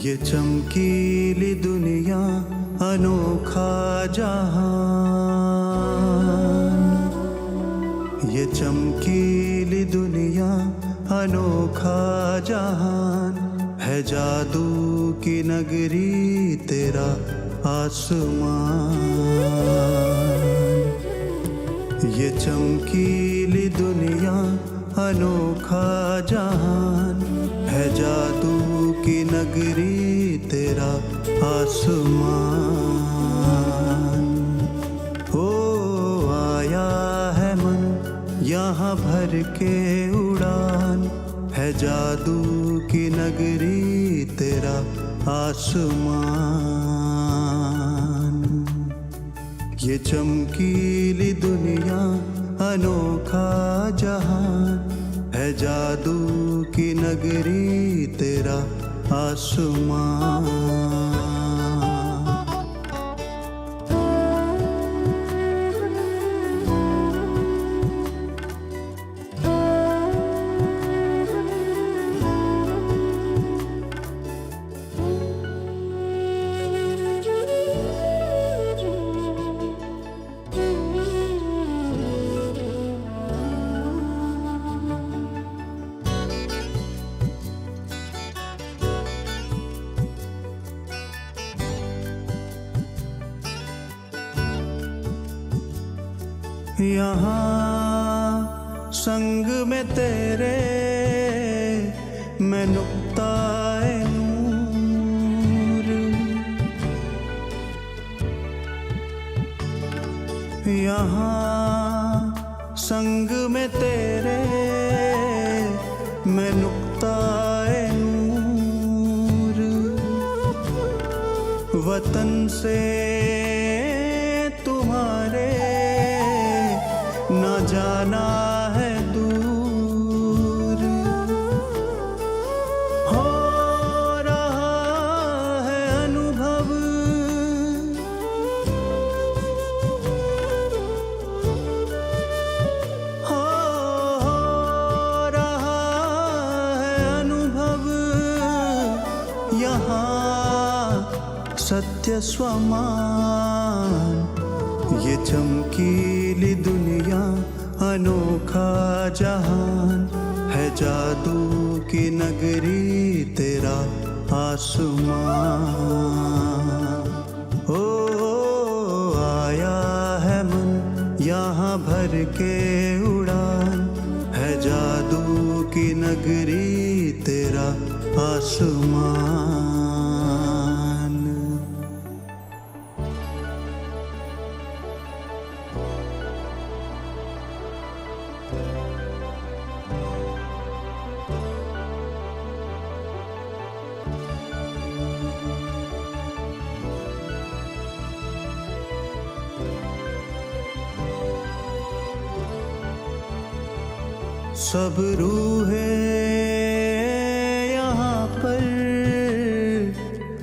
ये चमकीली दुनिया अनोखा जहान, ये चमकीली दुनिया अनोखा जहान है। जादू की नगरी तेरा आसमान। ये चमकीली दुनिया अनोखा जहान है। जादू की नगरी तेरा आसमान। ओ आया है मन यहाँ भर के उड़ान है। जादू की नगरी तेरा आसमान। ये चमकीली दुनिया अनोखा जहान है। जादू की नगरी तेरा आसमान। यहाँ संग में तेरे मैं नुक्ताए नूर। यहाँ संग में तेरे मैं नुक्ताए नूर। वतन से तुम्हारे न जाना है दूर। हो रहा है अनुभव हो रहा है अनुभव। यहाँ सत्य स्वमान। ये चमकीली दुनिया अनोखा जहान है। जादू की नगरी तेरा आसमान। ओ आया है मन यहाँ भर के उड़ान है। जादू की नगरी तेरा आसमान। सब रूहें यहाँ पर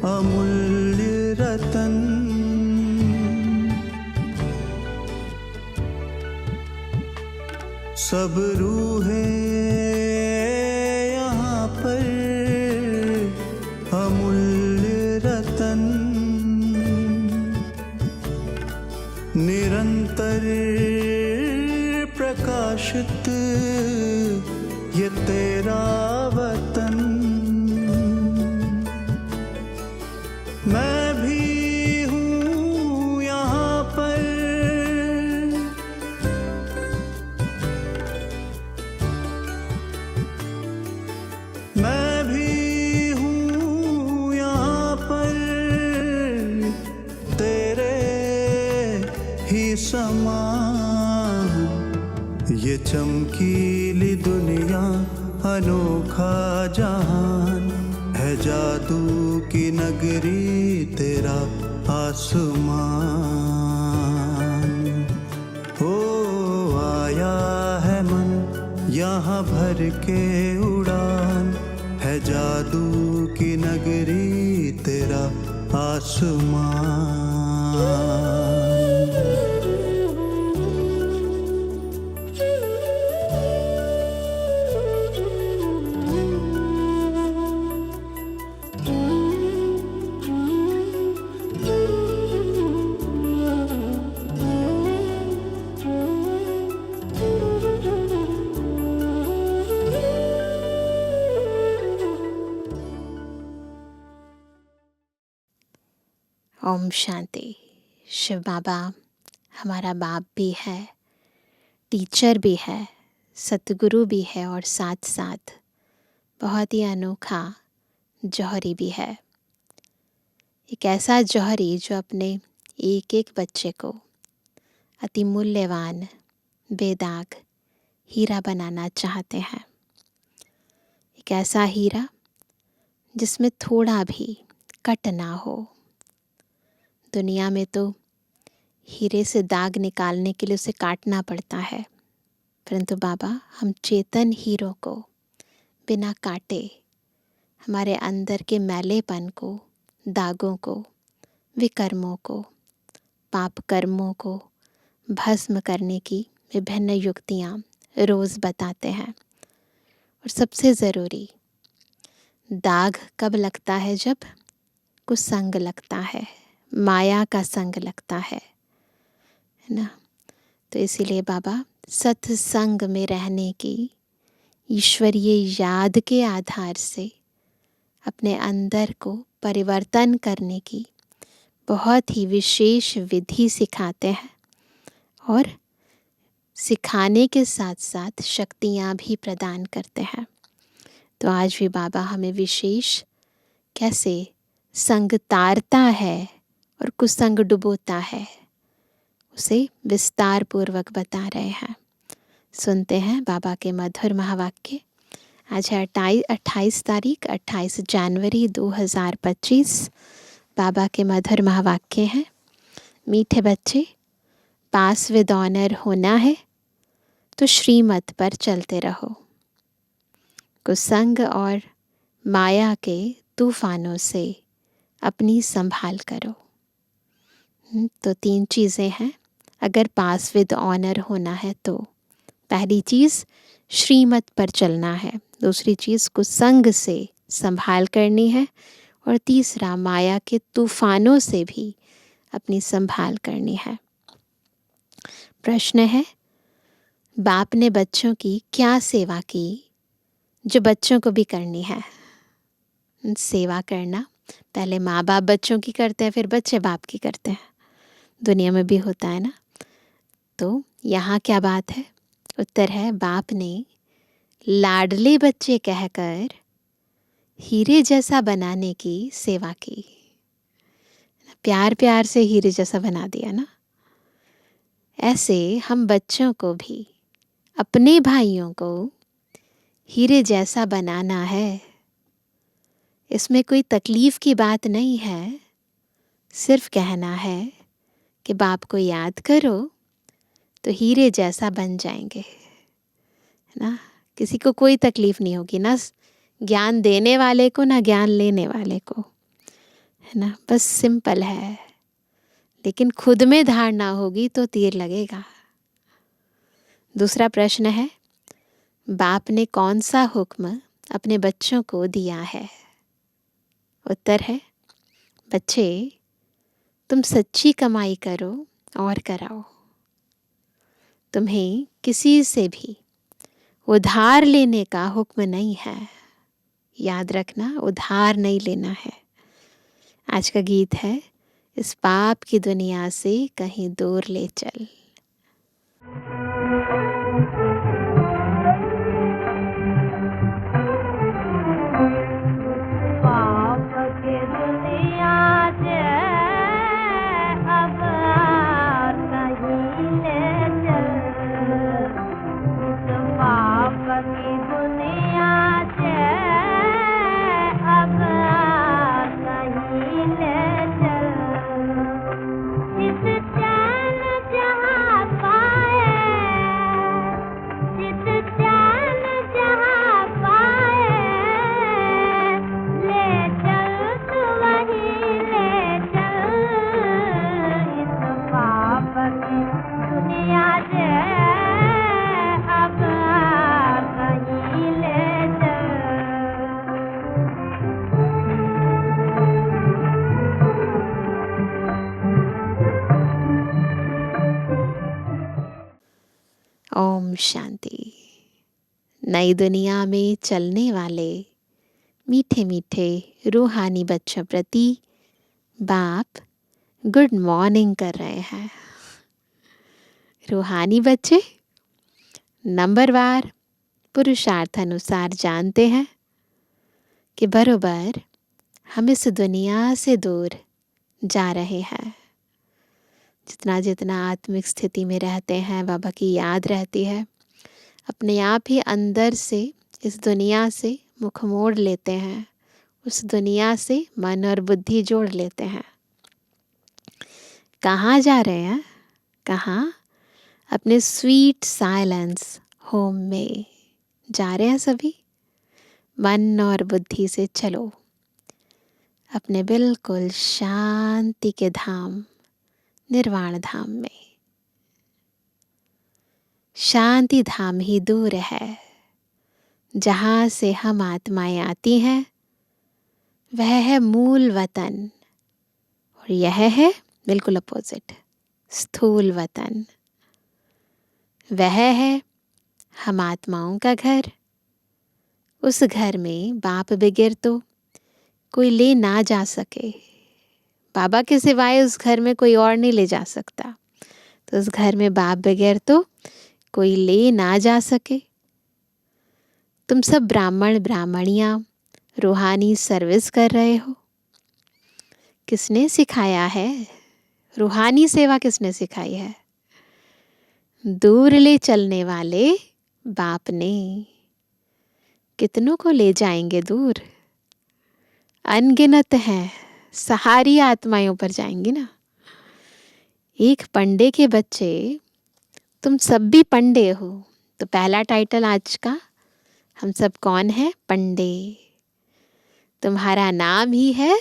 अमूल्य रतन। सब रूहें यहाँ पर अमूल्य रतन। निरंतर प्रकाशित ये तेरा वतन। मैं भी हूँ यहाँ पर मैं भी हूँ यहाँ पर तेरे ही समान। ये चमकीली दुनिया अनोखा जहान है। जादू की नगरी तेरा आसमान। ओ आया है मन यहाँ भर के उड़ान है। जादू की नगरी तेरा आसमान। ओम शांति। शिव बाबा हमारा बाप भी है, टीचर भी है, सतगुरु भी है और साथ साथ बहुत ही अनोखा जौहरी भी है। एक ऐसा जौहरी जो अपने एक एक बच्चे को अति मूल्यवान बेदाग हीरा बनाना चाहते हैं। एक ऐसा हीरा जिसमें थोड़ा भी कट ना हो। दुनिया में तो हीरे से दाग निकालने के लिए उसे काटना पड़ता है, परंतु बाबा हम चेतन हीरो को बिना काटे हमारे अंदर के मैलेपन को, दागों को, विकर्मों को, पाप कर्मों को भस्म करने की विभिन्न युक्तियाँ रोज़ बताते हैं। और सबसे ज़रूरी, दाग कब लगता है? जब कुसंग लगता है, माया का संग लगता है ना। तो इसीलिए बाबा सत्संग में रहने की, ईश्वरीय याद के आधार से अपने अंदर को परिवर्तन करने की बहुत ही विशेष विधि सिखाते हैं और सिखाने के साथ साथ शक्तियाँ भी प्रदान करते हैं। तो आज भी बाबा हमें विशेष कैसे संग तारता है और कुसंग डुबोता है उसे विस्तार पूर्वक बता रहे हैं। सुनते हैं बाबा के मधुर महावाक्य। आज है 28 जनवरी 2025। बाबा के मधुर महावाक्य हैं। मीठे बच्चे, पास विद ऑनर होना है तो श्रीमत पर चलते रहो। कुसंग और माया के तूफानों से अपनी संभाल करो। तो 3 चीज़ें हैं अगर पास विद ऑनर होना है तो। पहली चीज़ श्रीमत पर चलना है, दूसरी चीज़ कुसंग से संभाल करनी है और तीसरा माया के तूफानों से भी अपनी संभाल करनी है। प्रश्न है, बाप ने बच्चों की क्या सेवा की जो बच्चों को भी करनी है? सेवा करना पहले माँ बाप बच्चों की करते हैं, फिर बच्चे बाप की करते हैं। दुनिया में भी होता है ना। तो यहाँ क्या बात है? उत्तर है, बाप ने लाडले बच्चे कहकर हीरे जैसा बनाने की सेवा की। प्यार प्यार से हीरे जैसा बना दिया ना। ऐसे हम बच्चों को भी, अपने भाइयों को हीरे जैसा बनाना है। इसमें कोई तकलीफ की बात नहीं है। सिर्फ कहना है कि बाप को याद करो तो हीरे जैसा बन जाएंगे, है ना। किसी को कोई तकलीफ नहीं होगी, ना ज्ञान देने वाले को ना ज्ञान लेने वाले को, है ना। बस सिंपल है। लेकिन खुद में धारणा होगी तो तीर लगेगा। दूसरा प्रश्न है, बाप ने कौन सा हुक्म अपने बच्चों को दिया है? उत्तर है, बच्चे तुम सच्ची कमाई करो और कराओ। तुम्हें किसी से भी उधार लेने का हुक्म नहीं है। याद रखना, उधार नहीं लेना है। आज का गीत है, इस पाप की दुनिया से कहीं दूर ले चल। ओम शांति। नई दुनिया में चलने वाले मीठे मीठे रूहानी बच्चों प्रति बाप गुड मॉर्निंग कर रहे हैं। रूहानी बच्चे नंबरवार पुरुषार्थ अनुसार जानते हैं कि बरोबर हम इस दुनिया से दूर जा रहे हैं। जितना जितना आत्मिक स्थिति में रहते हैं, बाबा की याद रहती है, अपने आप ही अंदर से इस दुनिया से मुख मोड़ लेते हैं, उस दुनिया से मन और बुद्धि जोड़ लेते हैं। कहाँ जा रहे हैं? कहाँ? अपने स्वीट साइलेंस होम में जा रहे हैं सभी। मन और बुद्धि से चलो अपने बिल्कुल शांति के धाम, निर्वाण धाम में। शांति धाम ही दूर है, जहाँ से हम आत्माएं आती हैं। वह है मूल वतन, और यह है बिल्कुल अपोजिट, स्थूल वतन। वह है हम आत्माओं का घर। उस घर में बाप बगैर तो कोई ले ना जा सके। बाबा के सिवाय उस घर में कोई और नहीं ले जा सकता। तो उस घर में बाप बगैर तो कोई ले ना जा सके। तुम सब ब्राह्मण ब्राह्मणियाँ रूहानी सर्विस कर रहे हो। किसने सिखाया है? रूहानी सेवा किसने सिखाई है? दूर ले चलने वाले बाप ने। कितनों को ले जाएंगे दूर? अनगिनत हैं, सहारी आत्माओं पर जाएंगी ना। एक पंडे के बच्चे, तुम सब भी पंडे हो। तो पहला टाइटल आज का, हम सब कौन है? पंडे। तुम्हारा नाम ही है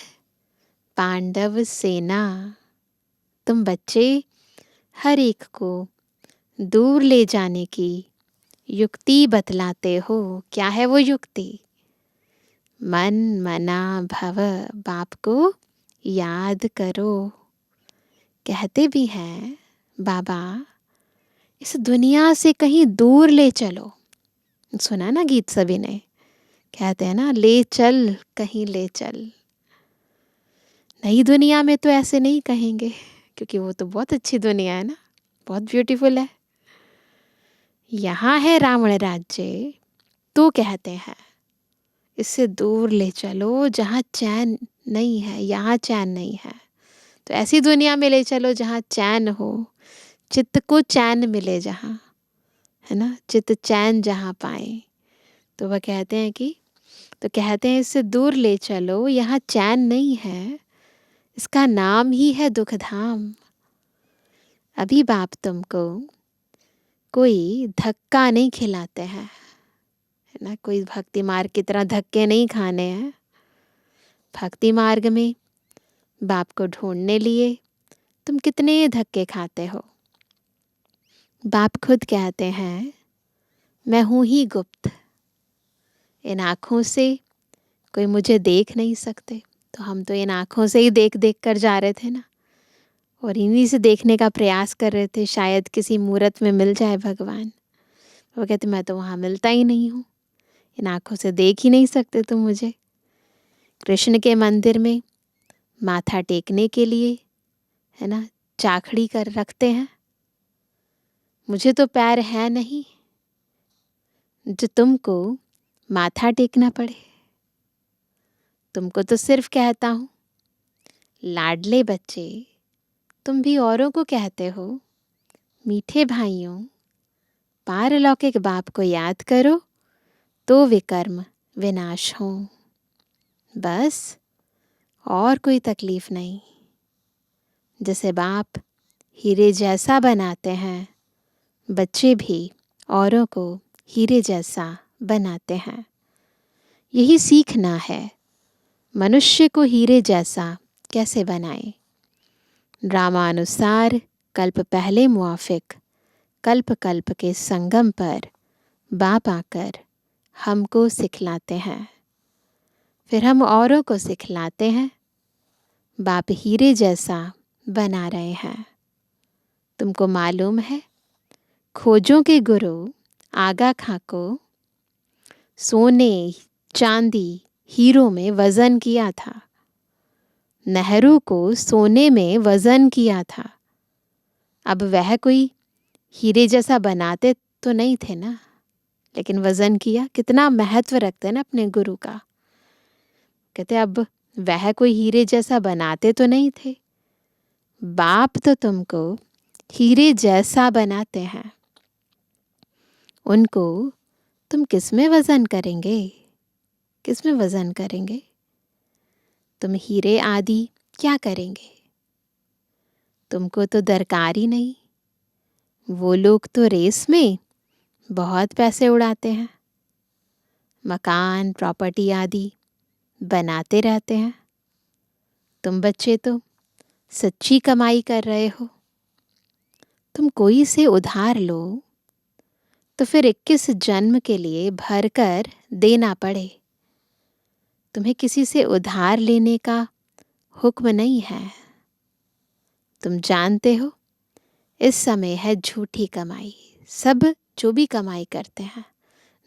पांडव सेना। तुम बच्चे हर एक को दूर ले जाने की युक्ति बतलाते हो। क्या है वो युक्ति? मन मना भव, बाप को याद करो। कहते भी हैं बाबा इस दुनिया से कहीं दूर ले चलो। सुना ना गीत सभी ने? कहते हैं ना, ले चल कहीं ले चल। नई दुनिया में तो ऐसे नहीं कहेंगे, क्योंकि वो तो बहुत अच्छी दुनिया है ना, बहुत ब्यूटीफुल है। यहाँ है रावण राज्य, तो कहते हैं इससे दूर ले चलो जहाँ चैन नहीं है, यहाँ चैन नहीं है। तो ऐसी दुनिया में ले चलो जहाँ चैन हो, चित्त को चैन मिले, जहाँ है ना, चित्त चैन जहाँ पाए। तो वह कहते हैं कि, तो कहते हैं इससे दूर ले चलो, यहाँ चैन नहीं है, इसका नाम ही है दुख धाम। अभी बाप तुमको कोई धक्का नहीं खिलाते हैं, है ना, कोई भक्ति मार्ग की तरह धक्के नहीं खाने हैं। भक्ति मार्ग में बाप को ढूंढने लिए तुम कितने धक्के खाते हो। बाप खुद कहते हैं मैं हूँ ही गुप्त। इन आँखों से कोई मुझे देख नहीं सकते। तो हम तो इन आँखों से ही देख देख कर जा रहे थे ना, और इन्हीं से देखने का प्रयास कर रहे थे, शायद किसी मूर्त में मिल जाए भगवान। वो कहते मैं तो वहाँ मिलता ही नहीं हूँ, इन आँखों से देख ही नहीं सकते तुम मुझे। कृष्ण के मंदिर में माथा टेकने के लिए, है ना, चाखड़ी कर रखते हैं। मुझे तो पैर है नहीं जो तुमको माथा टेकना पड़े। तुमको तो सिर्फ कहता हूँ लाडले बच्चे, तुम भी औरों को कहते हो मीठे भाइयों, पारलौकिक बाप को याद करो तो विकर्म विनाश हो। बस और कोई तकलीफ नहीं। जैसे बाप हीरे जैसा बनाते हैं, बच्चे भी औरों को हीरे जैसा बनाते हैं। यही सीखना है, मनुष्य को हीरे जैसा कैसे बनाएं। ड्रामानुसार कल्प पहले मुआफिक कल्प कल्प के संगम पर बाप आकर हमको सिखलाते हैं, फिर हम औरों को सिखलाते हैं। बाप हीरे जैसा बना रहे हैं। तुमको मालूम है खोजों के गुरु आगा खां को सोने चांदी हीरो में वजन किया था। नेहरू को सोने में वजन किया था। अब वह कोई हीरे जैसा बनाते तो नहीं थे ना, लेकिन वजन किया। कितना महत्व रखते हैं ना अपने गुरु का। कहते अब वह कोई हीरे जैसा बनाते तो नहीं थे, बाप तो तुमको हीरे जैसा बनाते हैं। उनको तुम किस में वजन करेंगे, किस में वजन करेंगे? तुम हीरे आदि क्या करेंगे? तुमको तो दरकार ही नहीं। वो लोग तो रेस में बहुत पैसे उड़ाते हैं, मकान प्रॉपर्टी आदि बनाते रहते हैं। तुम बच्चे तो सच्ची कमाई कर रहे हो। तुम कोई से उधार लो तो फिर 21 जन्म के लिए भर कर देना पड़े। तुम्हें किसी से उधार लेने का हुक्म नहीं है। तुम जानते हो इस समय है झूठी कमाई। सब जो भी कमाई करते हैं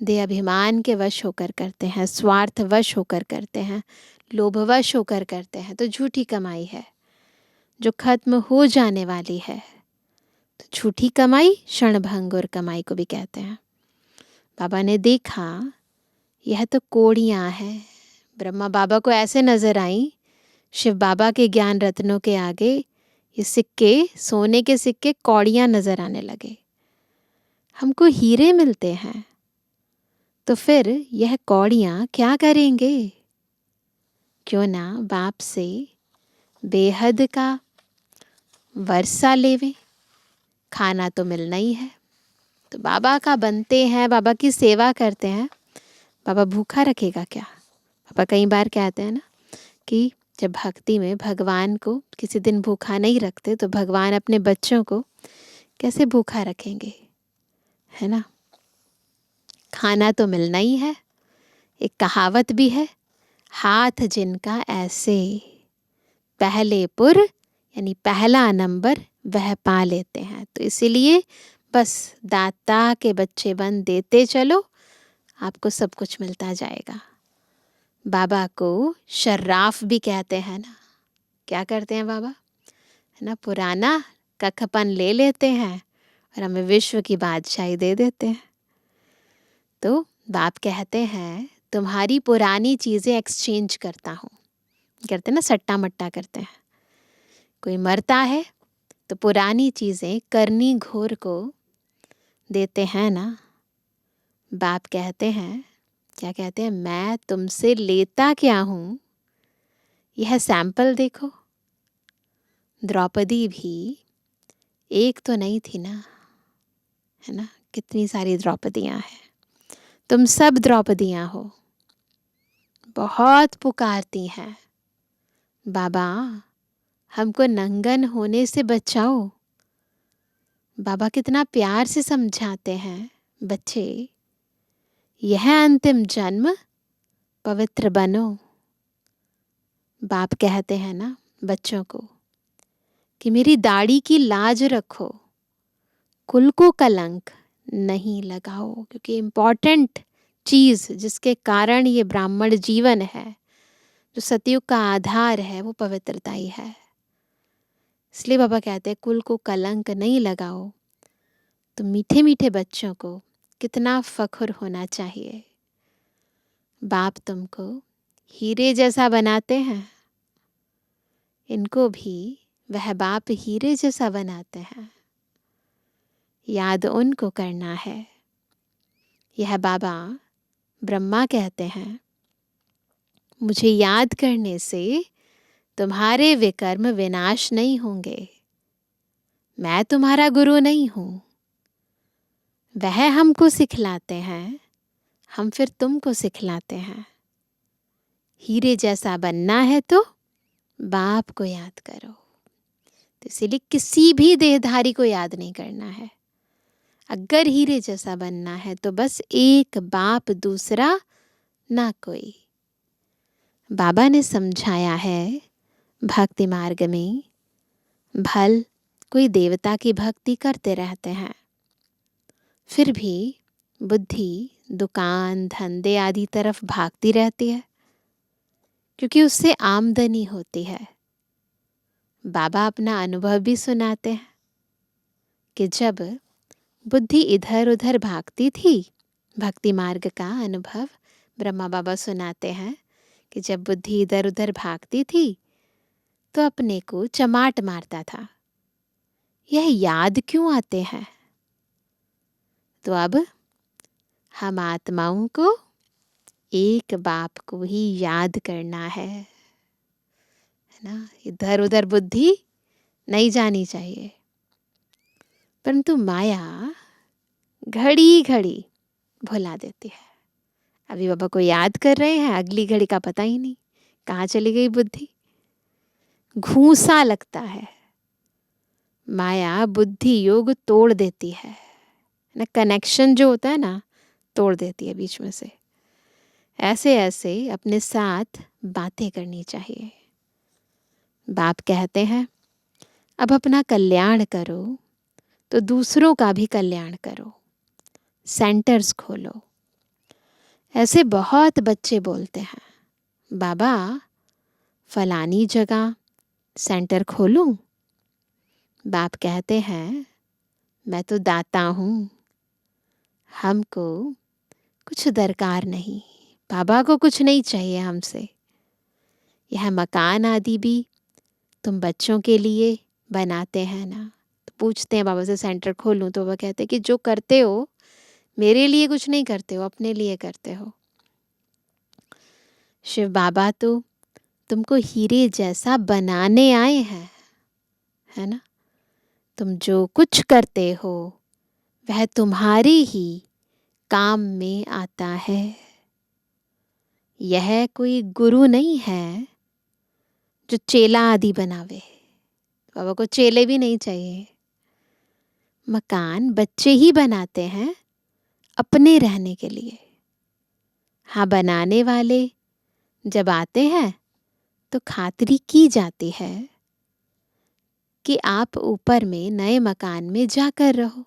देह अभिमान के वश होकर करते हैं, स्वार्थ वश होकर करते हैं, लोभवश होकर करते हैं, तो झूठी कमाई है जो खत्म हो जाने वाली है। तो झूठी कमाई क्षणभंगुर कमाई को भी कहते हैं। बाबा ने देखा यह तो कोड़ियाँ हैं। ब्रह्मा बाबा को ऐसे नजर आई, शिव बाबा के ज्ञान रत्नों के आगे ये सिक्के, सोने के सिक्के कौड़ियाँ नजर आने लगे। हमको हीरे मिलते हैं तो फिर यह कौड़ियाँ क्या करेंगे? क्यों ना बाप से बेहद का वर्षा लेवे। खाना तो मिलना ही है, तो बाबा का बनते हैं, बाबा की सेवा करते हैं। बाबा भूखा रखेगा क्या? पापा कई बार कहते हैं ना कि जब भक्ति में भगवान को किसी दिन भूखा नहीं रखते तो भगवान अपने बच्चों को कैसे भूखा रखेंगे, है ना। खाना तो मिलना ही है। एक कहावत भी है, हाथ जिनका ऐसे पहले पुर, यानी पहला नंबर वह पा लेते हैं। तो इसीलिए बस दाता के बच्चे बन देते चलो, आपको सब कुछ मिलता जाएगा। बाबा को शर्राफ भी कहते हैं ना। क्या करते हैं बाबा, है ना, पुराना कखपन ले लेते हैं और हमें विश्व की बादशाही दे देते हैं। तो बाप कहते हैं तुम्हारी पुरानी चीज़ें एक्सचेंज करता हूँ। करते ना, सट्टा मट्टा करते हैं। कोई मरता है तो पुरानी चीज़ें करनी घोर को देते हैं ना। बाप कहते हैं, क्या कहते हैं, मैं तुमसे लेता क्या हूँ, यह सैंपल देखो। द्रौपदी भी एक तो नहीं थी ना, है ना, कितनी सारी द्रौपदियाँ हैं। तुम सब द्रौपदियाँ हो, बहुत पुकारती हैं, बाबा हमको नंगन होने से बचाओ। बाबा कितना प्यार से समझाते हैं, बच्चे यह अंतिम जन्म पवित्र बनो। बाप कहते हैं ना बच्चों को कि मेरी दाढ़ी की लाज रखो, कुल को कलंक नहीं लगाओ, क्योंकि इम्पॉर्टेंट चीज़ जिसके कारण ये ब्राह्मण जीवन है, जो सतयुग का आधार है, वो पवित्रता ही है। इसलिए बाबा कहते हैं कुल को कलंक नहीं लगाओ। तो मीठे मीठे बच्चों को कितना फख्र होना चाहिए। बाप तुमको हीरे जैसा बनाते हैं, इनको भी वह बाप हीरे जैसा बनाते हैं। याद उनको करना है। यह बाबा ब्रह्मा कहते हैं, मुझे याद करने से तुम्हारे विकर्म विनाश नहीं होंगे। मैं तुम्हारा गुरु नहीं हूँ। वह हमको सिखलाते हैं, हम फिर तुमको सिखलाते हैं। हीरे जैसा बनना है तो बाप को याद करो। तो इसीलिए किसी भी देहधारी को याद नहीं करना है। अगर हीरे जैसा बनना है तो बस एक बाप, दूसरा ना कोई। बाबा ने समझाया है भक्ति मार्ग में भल कोई देवता की भक्ति करते रहते हैं, फिर भी बुद्धि दुकान धंधे आदि तरफ भागती रहती है, क्योंकि उससे आमदनी होती है। बाबा अपना अनुभव भी सुनाते हैं कि जब बुद्धि इधर उधर भागती थी, भक्ति मार्ग का अनुभव ब्रह्मा बाबा सुनाते हैं कि जब बुद्धि इधर उधर भागती थी तो अपने को चमाट मारता था, यह याद क्यों आते हैं। तो अब हम आत्माओं को एक बाप को ही याद करना है ना। इधर उधर बुद्धि नहीं जानी चाहिए, परंतु माया घड़ी घड़ी भुला देती है। अभी बाबा को याद कर रहे हैं, अगली घड़ी का पता ही नहीं कहाँ चली गई बुद्धि। घूसा लगता है, माया बुद्धि योग तोड़ देती है ना, कनेक्शन जो होता है ना तोड़ देती है बीच में से। ऐसे ऐसे अपने साथ बातें करनी चाहिए। बाप कहते हैं अब अपना कल्याण करो तो दूसरों का भी कल्याण करो, सेंटर्स खोलो। ऐसे बहुत बच्चे बोलते हैं बाबा फलानी जगह सेंटर खोलूं। बाप कहते हैं मैं तो दाता हूँ, हमको कुछ दरकार नहीं, बाबा को कुछ नहीं चाहिए हमसे। यह मकान आदि भी तुम बच्चों के लिए बनाते हैं ना। तो पूछते हैं बाबा से सेंटर खोलूं, तो वह कहते हैं कि जो करते हो मेरे लिए कुछ नहीं करते हो, अपने लिए करते हो। शिव बाबा तो तुमको हीरे जैसा बनाने आए हैं, है ना। तुम जो कुछ करते हो वह तुम्हारे ही काम में आता है। यह कोई गुरु नहीं है जो चेला आदि बनावे। बाबा को चेले भी नहीं चाहिए। मकान बच्चे ही बनाते हैं अपने रहने के लिए। हाँ, बनाने वाले जब आते हैं तो खातिरी की जाती है कि आप ऊपर में नए मकान में जाकर रहो,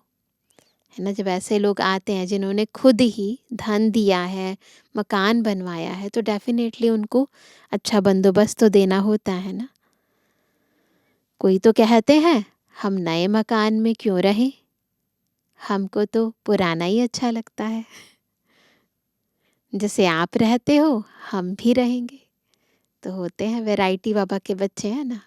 है ना। जब ऐसे लोग आते हैं जिन्होंने खुद ही धन दिया है, मकान बनवाया है, तो डेफिनेटली उनको अच्छा बंदोबस्त तो देना होता है ना। कोई तो कहते हैं हम नए मकान में क्यों रहें, हमको तो पुराना ही अच्छा लगता है। जैसे आप रहते हो हम भी रहेंगे। तो होते हैं वैरायटी बाबा के बच्चे, हैं ना।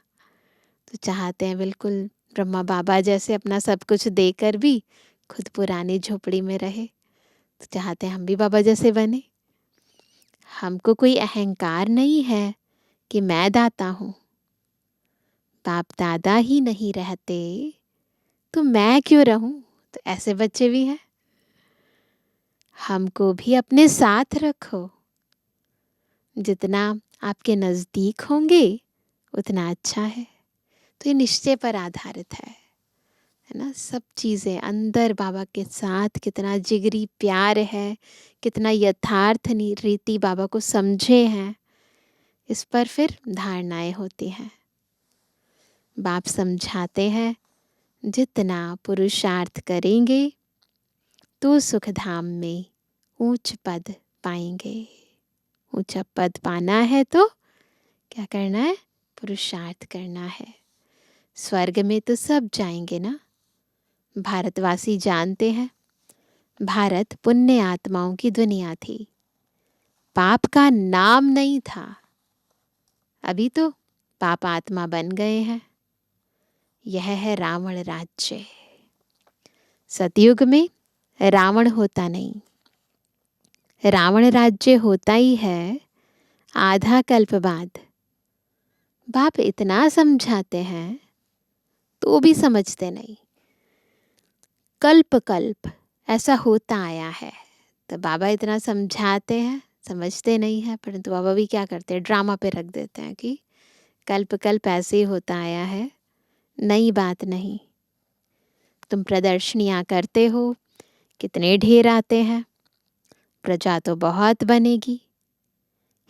तो चाहते हैं बिल्कुल ब्रह्मा बाबा जैसे अपना सब कुछ देकर भी खुद पुरानी झोपड़ी में रहे। तो चाहते हैं हम भी बाबा जैसे बने। हमको कोई अहंकार नहीं है कि मैं दाता हूँ। बाप दादा ही नहीं रहते तो मैं क्यों रहूं। तो ऐसे बच्चे भी हैं। हमको भी अपने साथ रखो। जितना आपके नज़दीक होंगे उतना अच्छा है। तो ये निश्चय पर आधारित है ना। सब चीज़ें अंदर बाबा के साथ कितना जिगरी प्यार है, कितना यथार्थ रीति बाबा को समझे हैं, इस पर फिर धारणाएं होती हैं। बाप समझाते हैं जितना पुरुषार्थ करेंगे तो सुख धाम में ऊंच पद पाएंगे। ऊंचा पद पाना है तो क्या करना है, पुरुषार्थ करना है। स्वर्ग में तो सब जाएंगे ना। भारतवासी जानते हैं भारत पुण्य आत्माओं की दुनिया थी, पाप का नाम नहीं था। अभी तो पाप आत्मा बन गए हैं। यह है रावण राज्य। सतयुग में रावण होता नहीं, रावण राज्य होता ही है आधा कल्प बाद। बाप इतना समझाते हैं तो भी समझते नहीं। कल्प कल्प ऐसा होता आया है, तो बाबा इतना समझाते हैं, समझते नहीं है। परंतु बाबा भी क्या करते हैं, ड्रामा पे रख देते हैं कि कल्प कल्प ऐसे ही होता आया है, नई बात नहीं। तुम प्रदर्शनियाँ करते हो, कितने ढेर आते हैं, प्रजा तो बहुत बनेगी।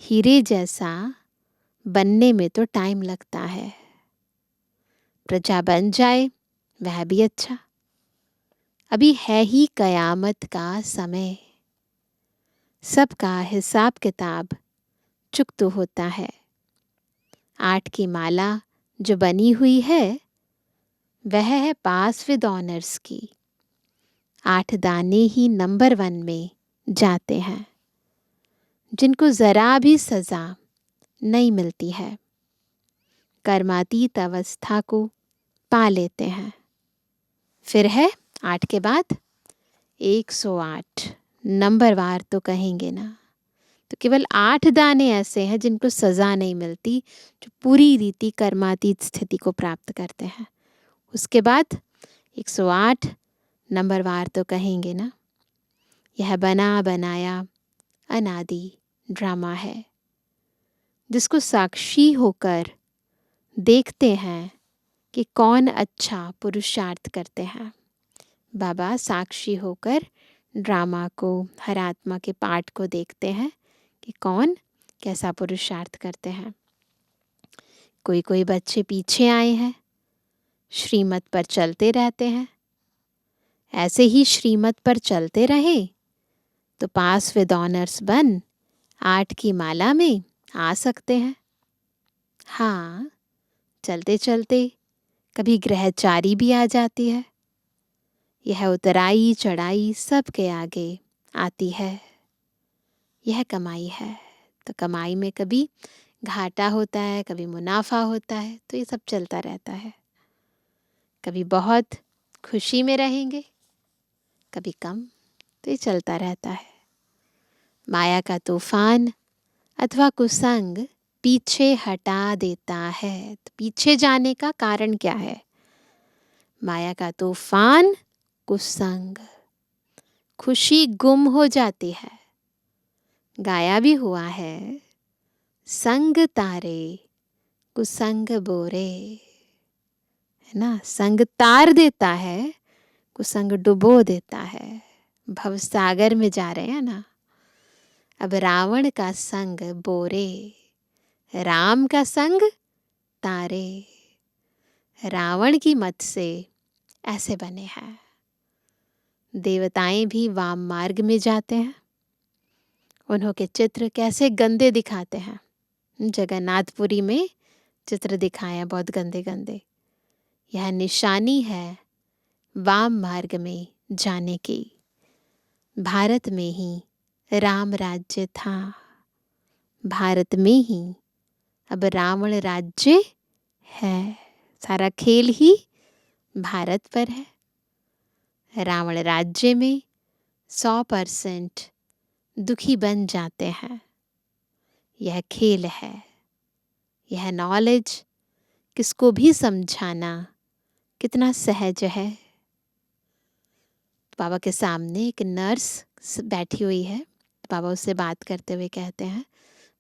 हीरे जैसा बनने में तो टाइम लगता है। प्रजा बन जाए वह भी अच्छा। अभी है ही कयामत का समय, सबका हिसाब किताब चुकता होता है। 8 की माला जो बनी हुई है वह है पास विद ऑनर्स की। 8 दाने ही नंबर 1 में जाते हैं, जिनको ज़रा भी सज़ा नहीं मिलती है, कर्मातीत अवस्था को पा लेते हैं। फिर है 8 के बाद 108 नंबरवार तो कहेंगे ना। तो केवल 8 दाने ऐसे हैं जिनको सज़ा नहीं मिलती, जो पूरी रीति कर्मातीत स्थिति को प्राप्त करते हैं। उसके बाद 108 नंबरवार तो कहेंगे ना। यह बना बनाया अनादि ड्रामा है, जिसको साक्षी होकर देखते हैं कि कौन अच्छा पुरुषार्थ करते हैं। बाबा साक्षी होकर ड्रामा को, हर आत्मा के पाठ को देखते हैं कि कौन कैसा पुरुषार्थ करते हैं। कोई कोई बच्चे पीछे आए हैं, श्रीमत पर चलते रहते हैं। ऐसे ही श्रीमत पर चलते रहे तो पास विद ऑनर्स बन 8 की माला में आ सकते हैं। हाँ, चलते चलते कभी ग्रहचारी भी आ जाती है। यह उतराई चढ़ाई सबके आगे आती है। यह कमाई है, तो कमाई में कभी घाटा होता है, कभी मुनाफा होता है, तो ये सब चलता रहता है। कभी बहुत खुशी में रहेंगे, कभी कम, तो ये चलता रहता है। माया का तूफान अथवा कुसंग पीछे हटा देता है। तो पीछे जाने का कारण क्या है? माया का तूफान, कुसंग। खुशी गुम हो जाती है। गाया भी हुआ है, संग तारे कुसंग बोरे, है ना। संग तार देता है, कुसंग डुबो देता है। भवसागर में जा रहे हैं ना। अब रावण का संग बोरे, राम का संग तारे। रावण की मत से ऐसे बने हैं। देवताएं भी वाम मार्ग में जाते हैं। उन्हों के चित्र कैसे गंदे दिखाते हैं। जगन्नाथपुरी में चित्र दिखाए हैं बहुत गंदे गंदे। यह निशानी है वाम मार्ग में जाने की। भारत में ही राम राज्य था, भारत में ही अब रावण राज्य है। सारा खेल ही भारत पर है। रावण राज्य में 100% दुखी बन जाते हैं। यह खेल है, यह नॉलेज किसको भी समझाना कितना सहज है। बाबा के सामने एक नर्स बैठी हुई है। बाबा उससे बात करते हुए कहते हैं,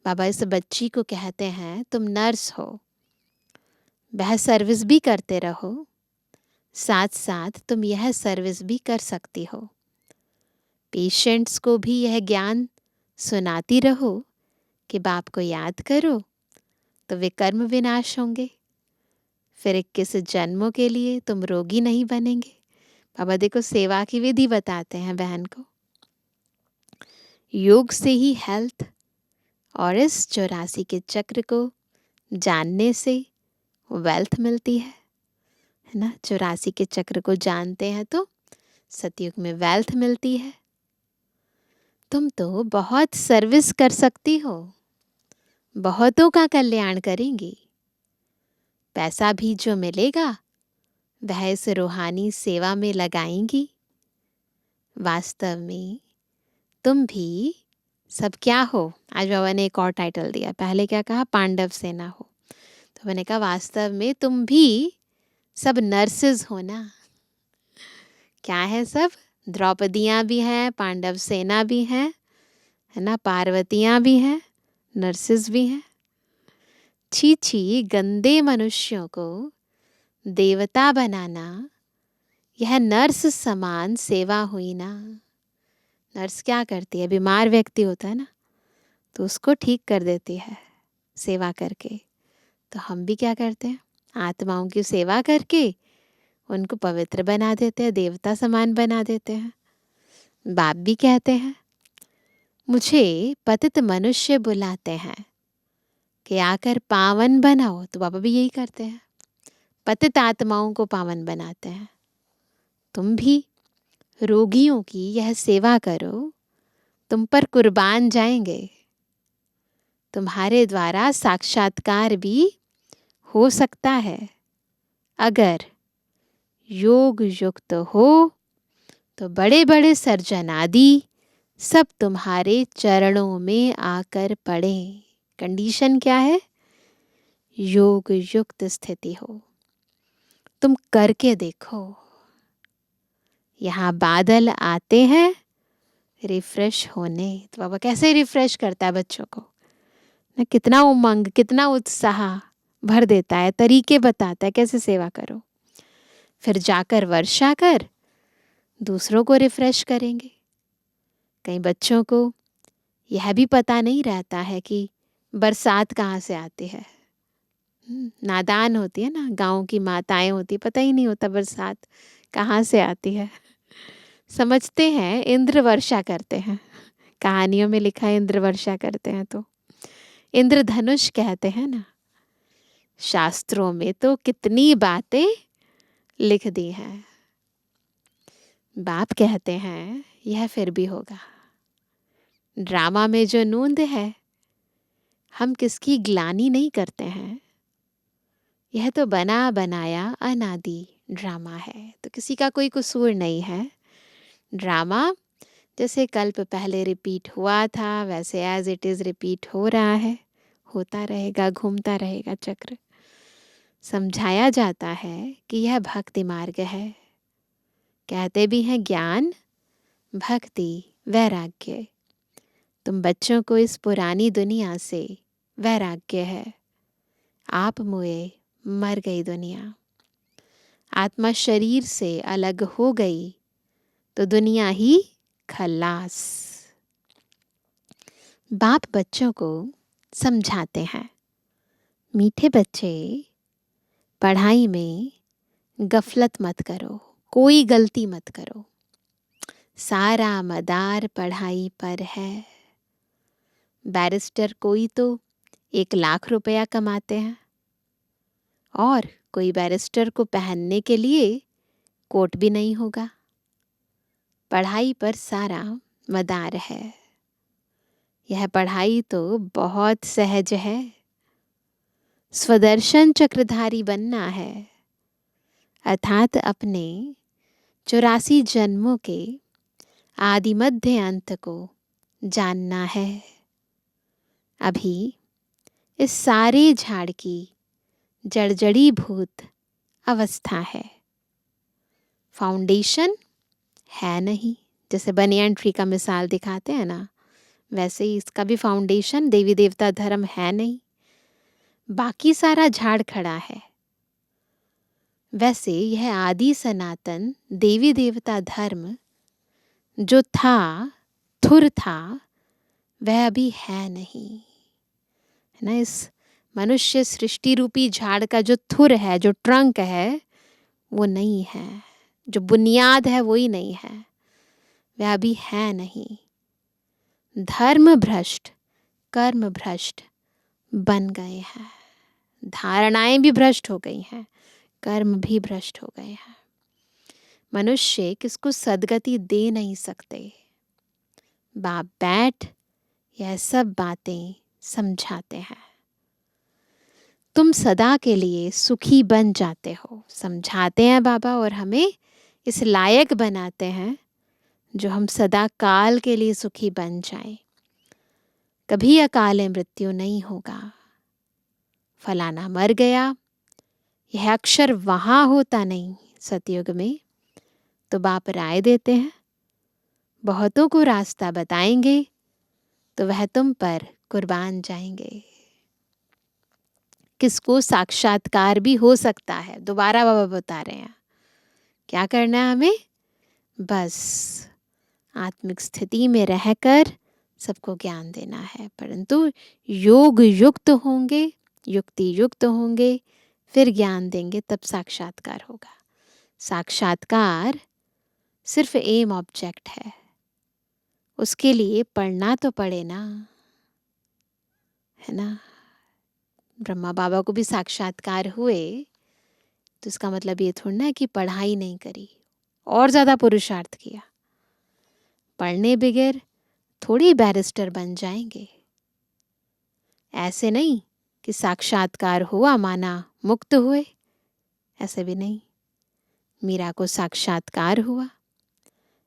बाबा इस बच्ची को कहते हैं तुम नर्स हो, वह सर्विस भी करते रहो, साथ साथ तुम यह सर्विस भी कर सकती हो। पेशेंट्स को भी यह ज्ञान सुनाती रहो कि बाप को याद करो तो वे कर्म विनाश होंगे। फिर 21 जन्मों के लिए तुम रोगी नहीं बनेंगे। बाबा देखो सेवा की विधि बताते हैं बहन को। योग से ही हेल्थ और इस 84 के चक्र को जानने से वेल्थ मिलती है ना। 84 के चक्र को जानते हैं तो सतयुग में वेल्थ मिलती है। तुम तो बहुत सर्विस कर सकती हो, बहुतों का कल्याण करेंगी। पैसा भी जो मिलेगा वह इस रूहानी सेवा में लगाएंगी। वास्तव में तुम भी सब क्या हो? आज बाबा ने एक और टाइटल दिया। पहले क्या कहा? पांडव सेना हो। तो मैंने कहा वास्तव में तुम भी सब नर्सेज हो ना। क्या है सब? द्रौपदियाँ भी हैं, पांडव सेना भी हैं, है ना, पार्वतियाँ भी हैं, नर्सेज भी हैं। छी छी, गंदे मनुष्यों को देवता बनाना यह नर्स समान सेवा हुई ना। नर्स क्या करती है? बीमार व्यक्ति होता है ना, तो उसको ठीक कर देती है सेवा करके। तो हम भी क्या करते हैं? आत्माओं की सेवा करके उनको पवित्र बना देते हैं, देवता समान बना देते हैं। बाप भी कहते हैं मुझे पतित मनुष्य बुलाते हैं कि आकर पावन बनाओ। तो बाबा भी यही करते हैं, पतित आत्माओं को पावन बनाते हैं। तुम भी रोगियों की यह सेवा करो, तुम पर कुर्बान जाएंगे। तुम्हारे द्वारा साक्षात्कार भी हो सकता है। अगर योग युक्त हो तो बड़े बड़े सर्जन आदि सब तुम्हारे चरणों में आकर पड़े। कंडीशन क्या है? योग युक्त स्थिति हो। तुम करके देखो। यहाँ बादल आते हैं रिफ्रेश होने। तो बाबा कैसे रिफ्रेश करता है बच्चों को ना, कितना उमंग, कितना उत्साह भर देता है, तरीके बताता है कैसे सेवा करो। फिर जाकर वर्षा कर दूसरों को रिफ्रेश करेंगे। कई बच्चों को यह भी पता नहीं रहता है कि बरसात कहाँ से आती है। नादान होती है ना, गांव की माताएं होती, पता ही नहीं होता बरसात कहाँ से आती है। समझते हैं इंद्र वर्षा करते हैं, कहानियों में लिखा है इंद्र वर्षा करते हैं, तो इंद्रधनुष कहते हैं ना। शास्त्रों में तो कितनी बातें लिख दी हैं। बाप कहते हैं यह फिर भी होगा। ड्रामा में जो नूंद है, हम किसकी ग्लानि नहीं करते हैं। यह तो बना बनाया अनादि ड्रामा है, तो किसी का कोई कसूर नहीं है। ड्रामा जैसे कल्प पहले रिपीट हुआ था, वैसे एज इट इज रिपीट हो रहा है, होता रहेगा, घूमता रहेगा चक्र। समझाया जाता है कि यह भक्ति मार्ग है। कहते भी हैं ज्ञान, भक्ति, वैराग्य। तुम बच्चों को इस पुरानी दुनिया से वैराग्य है। आप मुए मर गई दुनिया। आत्मा शरीर से अलग हो गई तो दुनिया ही खलास। बाप बच्चों को समझाते हैं, मीठे बच्चे पढ़ाई में गफलत मत करो, कोई गलती मत करो। सारा मदार पढ़ाई पर है। बैरिस्टर कोई तो 1 लाख रुपया कमाते हैं और कोई बैरिस्टर को पहनने के लिए कोट भी नहीं होगा। पढ़ाई पर सारा मदार है। यह पढ़ाई तो बहुत सहज है। स्वदर्शन चक्रधारी बनना है, अर्थात अपने 84 जन्मों के आदि मध्य अंत को जानना है। अभी इस सारे झाड़ की जड़जड़ी भूत अवस्था है। फाउंडेशन है नहीं। जैसे बनियान ट्री का मिसाल दिखाते हैं ना, वैसे ही इसका भी फाउंडेशन देवी देवता धर्म है नहीं। बाकी सारा झाड़ खड़ा है। वैसे यह आदि सनातन देवी देवता धर्म जो था, थुर था, वह अभी है नहीं, है ना। इस मनुष्य सृष्टि रूपी झाड़ का जो थुर है, जो ट्रंक है, वो नहीं है। जो बुनियाद है वही नहीं है, वह अभी है नहीं। धर्म भ्रष्ट, कर्म भ्रष्ट बन गए हैं। धारणाएं भी भ्रष्ट हो गई हैं, कर्म भी भ्रष्ट हो गए हैं। मनुष्य किसको सदगति दे नहीं सकते। बाप बैठ यह सब बातें समझाते हैं। तुम सदा के लिए सुखी बन जाते हो, समझाते हैं बाबा, और हमें इस लायक बनाते हैं जो हम सदा काल के लिए सुखी बन जाएं। कभी अकाले मृत्यु नहीं होगा। फलाना मर गया, यह अक्षर वहाँ होता नहीं सतयुग में, तो बाप राय देते हैं, बहुतों को रास्ता बताएंगे तो वह तुम पर कुर्बान जाएंगे। किसको साक्षात्कार भी हो सकता है, दोबारा बाबा बता रहे हैं। क्या करना है हमें? बस आत्मिक स्थिति में रहकर सबको ज्ञान देना है, परंतु योग युक्त होंगे, युक्ति युक्त होंगे, फिर ज्ञान देंगे, तब साक्षात्कार होगा। साक्षात्कार सिर्फ एम ऑब्जेक्ट है, उसके लिए पढ़ना तो पड़े ना, है ना। ब्रह्मा बाबा को भी साक्षात्कार हुए तो इसका मतलब ये थोड़ा ना है कि पढ़ाई नहीं करी और ज़्यादा पुरुषार्थ किया। पढ़ने बगैर थोड़ी बैरिस्टर बन जाएंगे। ऐसे नहीं कि साक्षात्कार हुआ माना मुक्त हुए, ऐसे भी नहीं। मीरा को साक्षात्कार हुआ,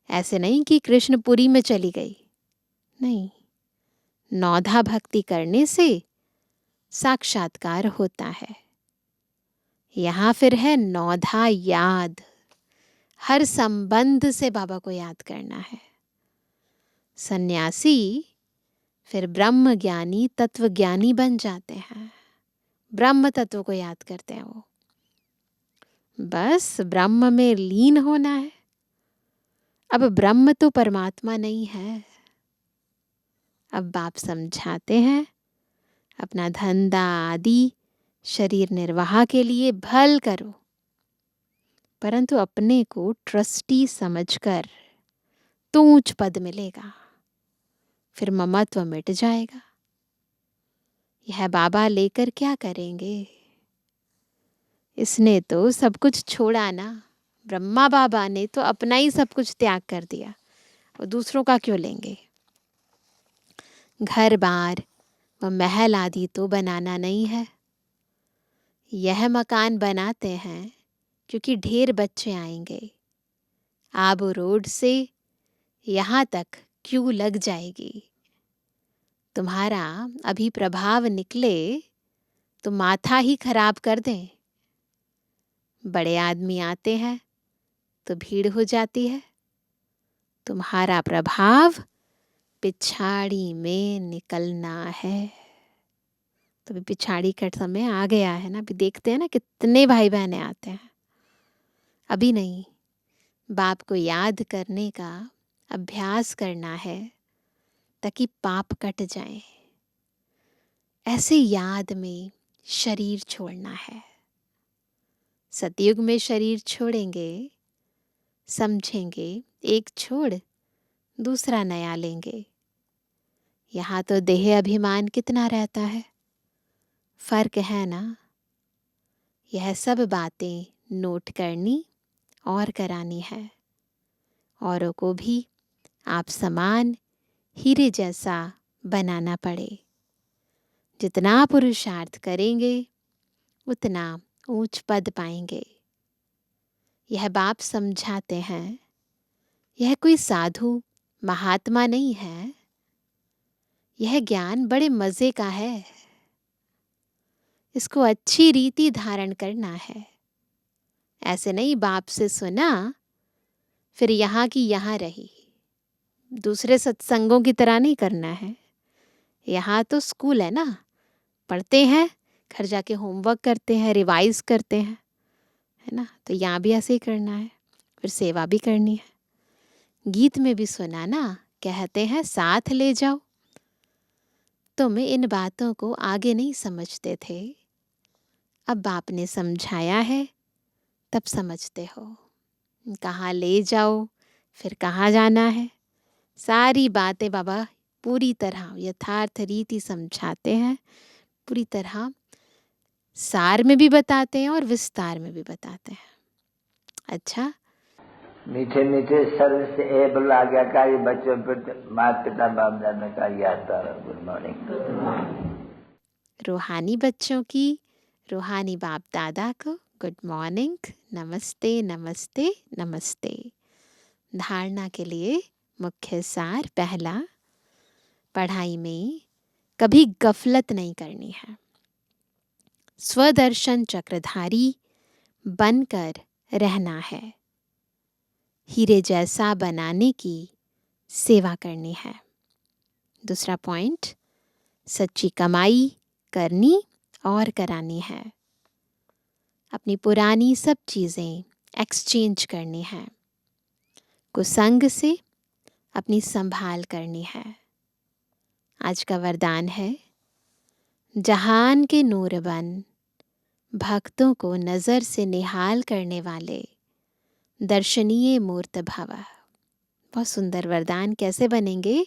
ऐसे नहीं कि कृष्णपुरी में चली गई, नहीं। नौधा भक्ति करने से साक्षात्कार होता है। यहाँ फिर है नौधा याद, हर संबंध से बाबा को याद करना है। सन्यासी फिर ब्रह्म ज्ञानी तत्व ज्ञानी बन जाते हैं, ब्रह्म तत्व को याद करते हैं वो। बस ब्रह्म में लीन होना है। अब ब्रह्म तो परमात्मा नहीं है। अब बाप समझाते हैं अपना धंधा आदि शरीर निर्वाह के लिए भल करो, परंतु अपने को ट्रस्टी समझकर तो ऊंच पद मिलेगा, फिर ममत्व मिट जाएगा। यह बाबा लेकर क्या करेंगे? इसने तो सब कुछ छोड़ा ना। ब्रह्मा बाबा ने तो अपना ही सब कुछ त्याग कर दिया, और दूसरों का क्यों लेंगे? घर बार व महल आदि तो बनाना नहीं है। यह मकान बनाते हैं क्योंकि ढेर बच्चे आएंगे। आबू रोड से यहाँ तक क्यों लग जाएगी। तुम्हारा अभी प्रभाव निकले तो माथा ही खराब कर दें। बड़े आदमी आते हैं तो भीड़ हो जाती है। तुम्हारा प्रभाव पिछाड़ी में निकलना है। तो अभी पिछाड़ी का समय आ गया है ना। अभी देखते हैं ना कितने भाई बहनें आते हैं। अभी नहीं, बाप को याद करने का अभ्यास करना है ताकि पाप कट जाए। ऐसे याद में शरीर छोड़ना है। सतयुग में शरीर छोड़ेंगे, समझेंगे एक छोड़ दूसरा नया लेंगे। यहाँ तो देह अभिमान कितना रहता है, फर्क है ना। यह सब बातें नोट करनी और करानी है। औरों को भी आप समान हीरे जैसा बनाना पड़े। जितना पुरुषार्थ करेंगे उतना ऊंच पद पाएंगे। यह बाप समझाते हैं, यह कोई साधु महात्मा नहीं है। यह ज्ञान बड़े मजे का है। इसको अच्छी रीति धारण करना है। ऐसे नहीं बाप से सुना फिर यहाँ की यहाँ रही। दूसरे सत्संगों की तरह नहीं करना है। यहाँ तो स्कूल है ना, पढ़ते हैं, घर जाके होमवर्क करते हैं, रिवाइज करते हैं, है ना। तो यहाँ भी ऐसे ही करना है, फिर सेवा भी करनी है। गीत में भी सुना ना, कहते हैं साथ ले जाओ। तुम इन बातों को आगे नहीं समझते थे, अब बाप ने समझाया है तब समझते हो। कहाँ ले जाओ, फिर कहाँ जाना है, सारी बातें बाबा पूरी तरह यथार्थ रीति समझाते हैं। पूरी तरह सार में भी बताते हैं और विस्तार में भी बताते हैं। अच्छा, मीठे मीठे सर्व से एबल आज्ञाकारी बच्चों पर माता पिता बाप दादा का याद। Good morning. रूहानी बच्चों की रूहानी बाप दादा को गुड मॉर्निंग, नमस्ते नमस्ते नमस्ते। धारणा के लिए मुख्य सार पहला, पढ़ाई में कभी गफलत नहीं करनी है। स्वदर्शन चक्रधारी बनकर रहना है। हीरे जैसा बनाने की सेवा करनी है। दूसरा पॉइंट, सच्ची कमाई करनी और करानी है। अपनी पुरानी सब चीज़ें एक्सचेंज करनी है। कुसंग से अपनी संभाल करनी है। आज का वरदान है, जहान के नूर बन भक्तों को नज़र से निहाल करने वाले दर्शनीय मूर्त भव। बहुत सुंदर वरदान। कैसे बनेंगे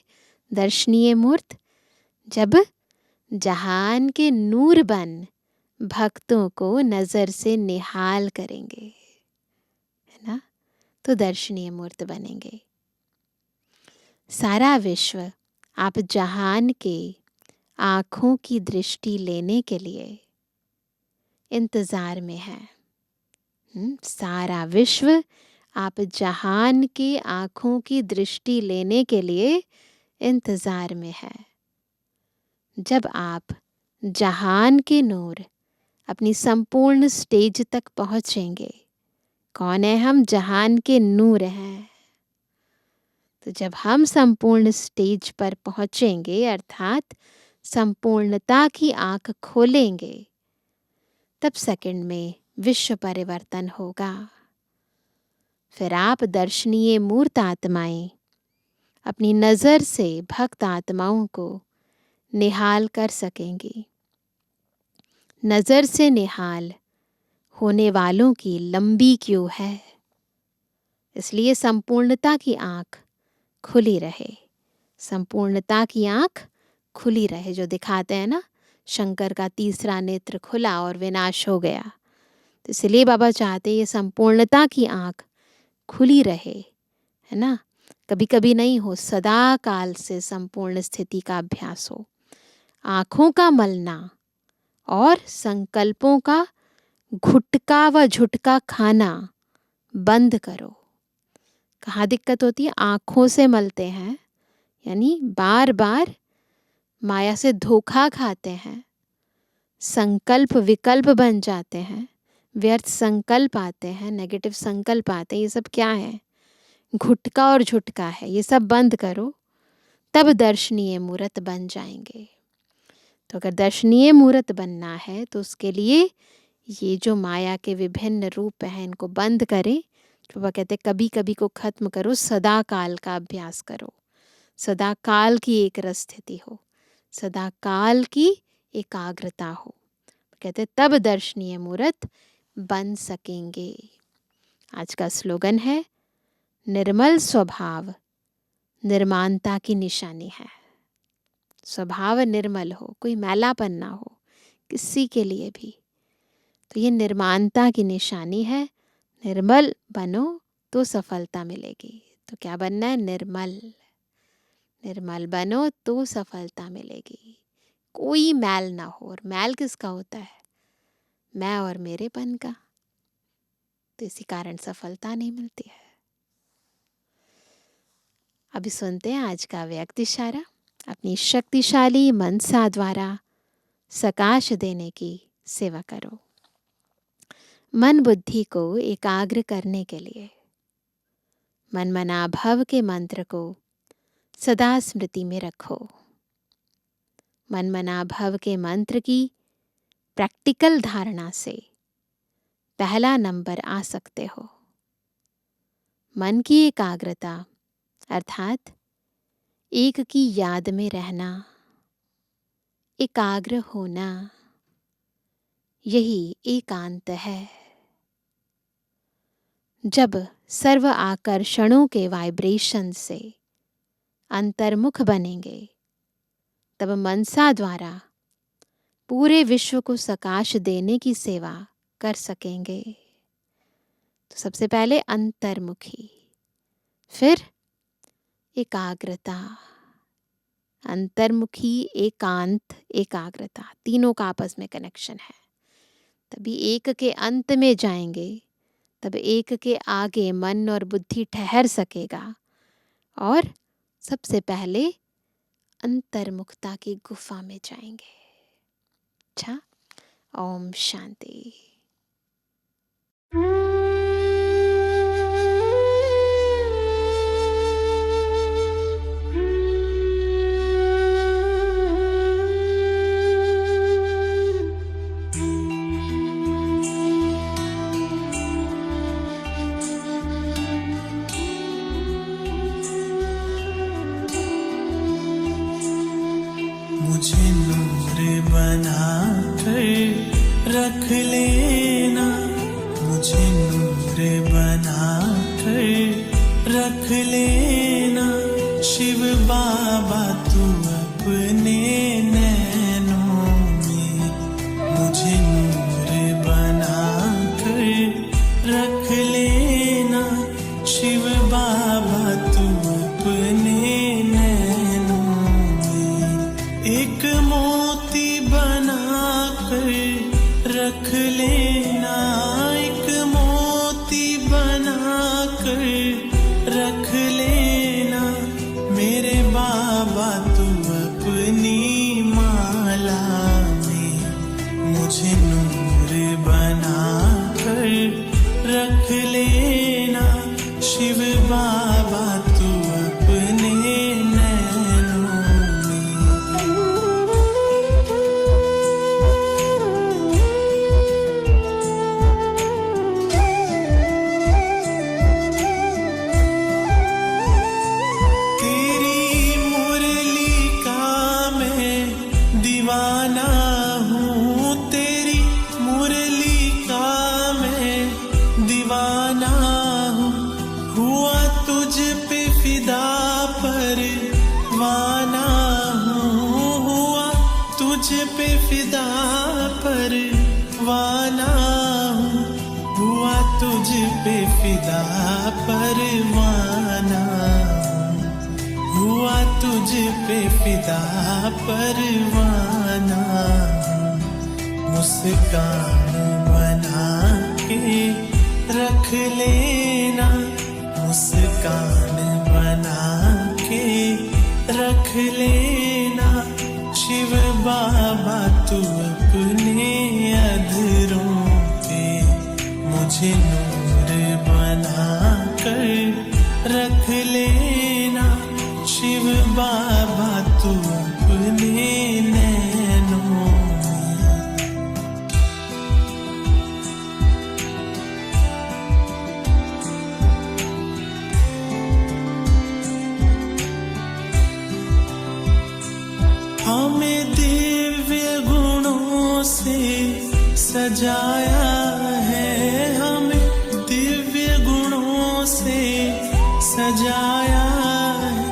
दर्शनीय मूर्त? जब जहान के नूर बन भक्तों को नज़र से निहाल करेंगे, है ना, तो दर्शनीय मूर्त बनेंगे। सारा विश्व आप जहान के आँखों की दृष्टि लेने के लिए इंतज़ार में है। सारा विश्व आप जहान के आँखों की दृष्टि लेने के लिए इंतज़ार में है। जब आप जहान के नूर अपनी संपूर्ण स्टेज तक पहुँचेंगे, कौन है हम? जहान के नूर हैं। तो जब हम संपूर्ण स्टेज पर पहुँचेंगे अर्थात संपूर्णता की आँख खोलेंगे, तब सेकंड में विश्व परिवर्तन होगा। फिर आप दर्शनीय मूर्त आत्माएं अपनी नज़र से भक्त आत्माओं को निहाल कर सकेंगी। नज़र से निहाल होने वालों की लंबी क्यू है, इसलिए संपूर्णता की आँख खुली रहे। संपूर्णता की आँख खुली रहे, जो दिखाते हैं ना, शंकर का तीसरा नेत्र खुला और विनाश हो गया। तो इसलिए बाबा चाहते ये संपूर्णता की आँख खुली रहे, है ना। कभी कभी नहीं हो, सदा काल से संपूर्ण स्थिति का अभ्यास हो। आँखों का मलना और संकल्पों का घुटका व झुटका खाना बंद करो। कहाँ दिक्कत होती है? आँखों से मलते हैं, यानी बार बार माया से धोखा खाते हैं, संकल्प विकल्प बन जाते हैं, व्यर्थ संकल्प आते हैं, नेगेटिव संकल्प आते हैं। ये सब क्या है? घुटका और झुटका है। ये सब बंद करो, तब दर्शनीय मूर्त बन जाएंगे। तो अगर दर्शनीय मूर्त बनना है तो उसके लिए ये जो माया के विभिन्न रूप हैं इनको बंद करें। तो वह कहते कभी कभी को खत्म करो, सदा काल का अभ्यास करो। सदा काल की एक रस स्थिति हो, सदा काल की एकाग्रता हो। कहते तब दर्शनीय मूर्त बन सकेंगे। आज का स्लोगन है, निर्मल स्वभाव निर्माणता की निशानी है। स्वभाव निर्मल हो, कोई मैलापन ना हो किसी के लिए भी, तो ये निर्माणता की निशानी है। निर्मल बनो तो सफलता मिलेगी। तो क्या बनना है? निर्मल। निर्मल बनो तो सफलता मिलेगी। कोई मैल ना हो। और मैल किसका होता है? मैं और मेरेपन का। तो इसी कारण सफलता नहीं मिलती है। अभी सुनते हैं आज का व्यक्ति इशारा। अपनी शक्तिशाली मनसा द्वारा सकाश देने की सेवा करो। मन बुद्धि को एकाग्र करने के लिए मन मना भव के मंत्र को सदा स्मृति में रखो। मन मना भव के मंत्र की प्रैक्टिकल धारणा से पहला नंबर आ सकते हो। मन की एकाग्रता अर्थात एक की याद में रहना, एकाग्र होना, यही एकांत है। जब सर्व आकर्षणों के वाइब्रेशन से अंतर्मुख बनेंगे, तब मनसा द्वारा पूरे विश्व को सकाश देने की सेवा कर सकेंगे। तो सबसे पहले अंतर्मुखी, फिर एकाग्रता। अंतर्मुखी, एकांत, एकाग्रता, तीनों का आपस में कनेक्शन है। तभी एक के अंत में जाएंगे, तब एक के आगे मन और बुद्धि ठहर सकेगा। और सबसे पहले अंतर्मुखता की गुफा में जाएंगे। अच्छा, ओम शांति। मुझे नूर बना कर रख लेना, मुझे नूर बना कर रख लेना। शिव बाबा तू अपने नैनों में मुझे नूर रख लेना, एक मोती बना कर रख लेना मेरे बाबा, तू अपनी माला में मुझे नूर बना कर रख लेना शिव बाबा, तू अपने नैनों में। तेरी मुरली का मैं दीवाना हूँ, तेरी मुरली का मैं दीवाना हूँ, हुआ तुझ पे फिदा परवाना हूँ, हुआ तुझ पे फिदा परवाना हूँ, हुआ तुझ पे फिदा परवाना हूँ, हुआ तुझ पे फिदा परवाना हूँ। मुस्कान बना के रख लेना, मुस्कान बना के रख लेना शिव बाबा, तू अपने अधरों पे मुझे नूर बना कर रख लेना शिव बाबा, तू अपने नैनों में। हमें दिव्य गुणों से सजाया है, हमें दिव्य गुणों से सजाया है,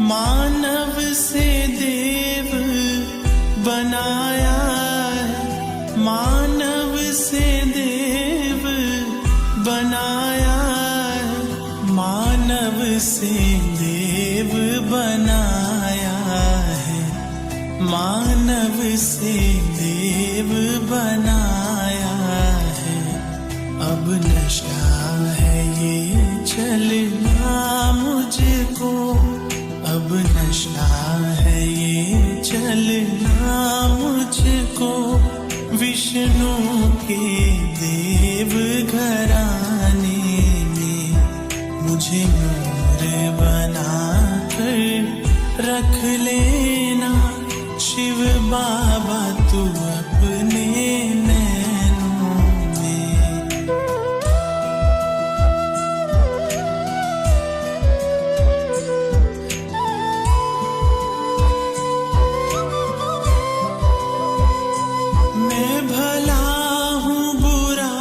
मानव से देव बनाया है, मानव से देव बनाया है, मानव से देव बनाया है, मानव से देव बनाया है। अब नशा है ये चलना मुझको, अब नशा है ये चलना मुझको, विष्णु के देव घराने में मुझे नूर बना कर रख लेना शिव बाबा, तू अपने नैनों में। मैं भला हूँ बुरा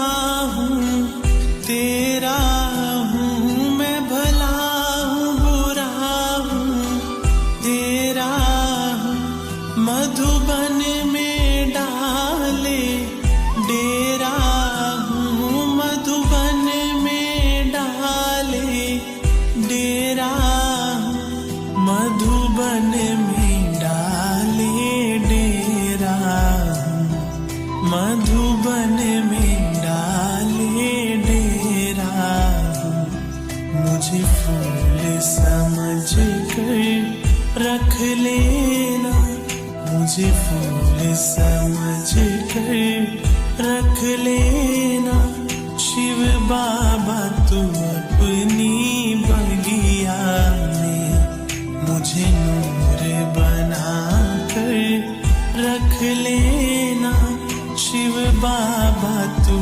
हूँ तेरा हूँ, मैं भला हूँ बुरा हूँ तेरा हूँ, मधुबन में डाले डेरा हूँ, मधुबन में डाले डेरा हूँ, मधुबन में डाले डेरा हूँ, मधुबन में डाले डेरा हूँ। मुझे फूल समझ कर रख लेना, मुझे फूल समझ कर रख लेना शिव बाबा, तू अपनी बगिया में मुझे नूर बना कर रख लेना शिव बाबा, तू